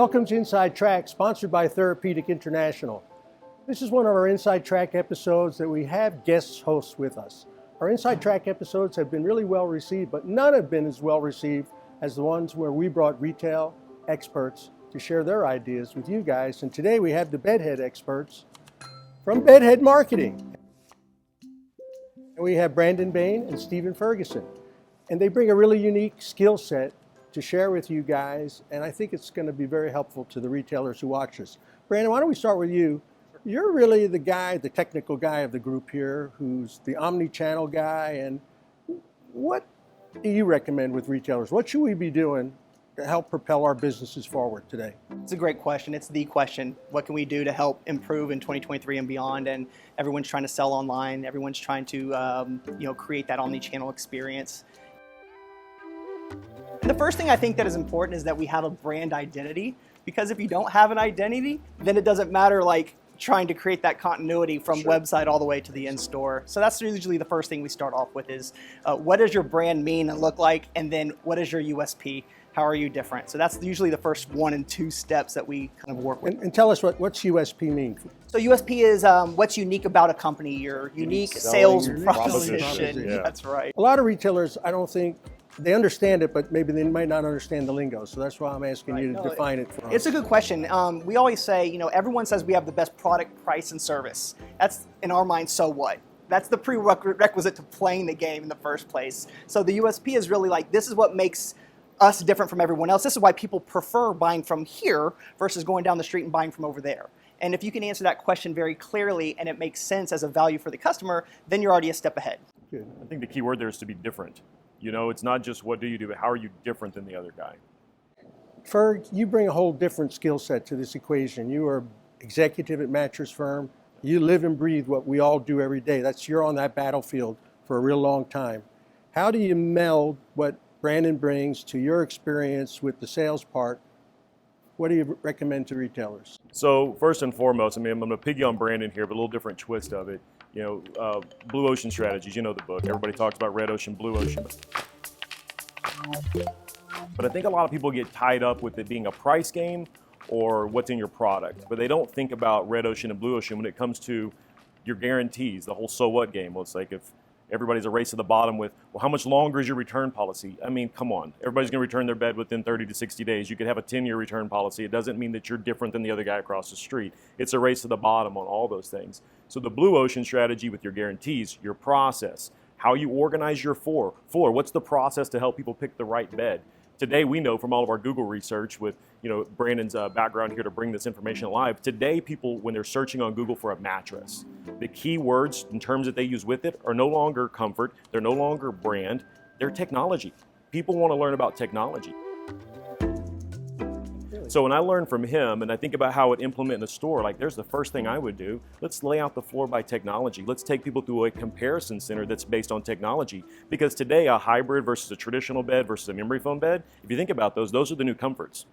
Welcome to Inside Track, sponsored by Therapeutic International. This is one of our Inside Track episodes that we have guest hosts with us. Our Inside Track episodes have been really well received, but none have been as well received as the ones where we brought retail experts to share their ideas with you guys. And today we have the Bedhead experts from Bedhead Marketing. And we have Brandon Bain and Stephen Ferguson. And they bring a really unique skill set to share with you guys, and I think it's going to be very helpful to the retailers who watch us. Brandon, why don't we start with you? You're really the guy, the technical guy of the group here, who's the omnichannel guy, and what do you recommend with retailers? What should we be doing to help propel our businesses forward today? It's a great question. It's the question. What can we do to help improve in 2023 and beyond? And everyone's trying to sell online. Everyone's trying to create that omnichannel experience. And the first thing I think that is important is that we have a brand identity, because if you don't have an identity, then it doesn't matter like trying to create that continuity from website all the way to the in-store. So that's usually the first thing we start off with is what does your brand mean and look like, and then what is your USP? How are you different? So that's usually the first 1 and 2 steps that we kind of work with. And tell us what's USP mean? So USP is what's unique about a company, your unique sales proposition. Yeah. That's right. A lot of retailers, I don't think, they understand it, but maybe they might not understand the lingo. So that's why I'm asking you to define it for us. It's a good question. We always say, everyone says we have the best product, price, and service. That's, in our mind, so what? That's the prerequisite to playing the game in the first place. So the USP is really like, this is what makes us different from everyone else. This is why people prefer buying from here versus going down the street and buying from over there. And if you can answer that question very clearly and it makes sense as a value for the customer, then you're already a step ahead. Good. I think the key word there is to be different. It's not just what do you do, but how are you different than the other guy? Ferg, you bring a whole different skill set to this equation. You are executive at mattress firm. You live and breathe what we all do every day. You're on that battlefield for a real long time. How do you meld what Brandon brings to your experience with the sales part? What do you recommend to retailers? So first and foremost, I'm going to piggy on Brandon here, but a little different twist of it. Blue ocean strategies, the book. Everybody talks about red ocean, blue ocean. But I think a lot of people get tied up with it being a price game or what's in your product. But they don't think about red ocean and blue ocean when it comes to your guarantees, the whole so what game. Well, it's like if everybody's a race to the bottom with, well, how much longer is your return policy? I mean, come on. Everybody's going to return their bed within 30 to 60 days. You could have a 10-year return policy. It doesn't mean that you're different than the other guy across the street. It's a race to the bottom on all those things. So the blue ocean strategy with your guarantees, your process, how you organize your floor. What's the process to help people pick the right bed? Today, we know from all of our Google research with Brandon's background here to bring this information alive, today people, when they're searching on Google for a mattress, the key words and terms that they use with it are no longer comfort, they're no longer brand, they're technology. People want to learn about technology. So when I learn from him and I think about how I would implement in a store, like there's the first thing I would do. Let's lay out the floor by technology. Let's take people through a comparison center that's based on technology. Because today a hybrid versus a traditional bed versus a memory foam bed, if you think about those are the new comforts.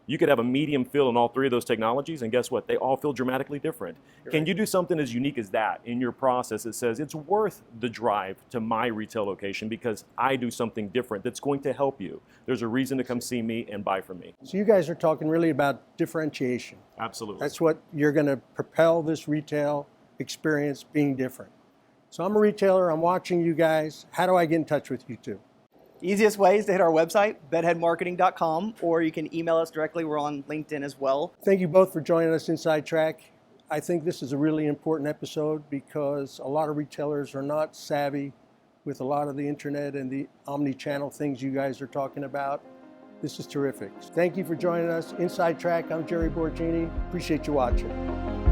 You could have a medium feel in all three of those technologies, and guess what? They all feel dramatically different. Can you do something as unique as that in your process that says it's worth the drive to my retail location because I do something different that's going to help you? There's a reason to come see me and buy from me. So you guys are talking really about differentiation. Absolutely. That's what you're going to propel this retail experience being different. So I'm a retailer. I'm watching you guys. How do I get in touch with you two? Easiest way is to hit our website, bedheadmarketing.com, or you can email us directly. We're on LinkedIn as well. Thank you both for joining us Inside Track. I think this is a really important episode because a lot of retailers are not savvy with a lot of the internet and the omni-channel things you guys are talking about. This is terrific. Thank you for joining us Inside Track. I'm Gerry Borreggine. Appreciate you watching.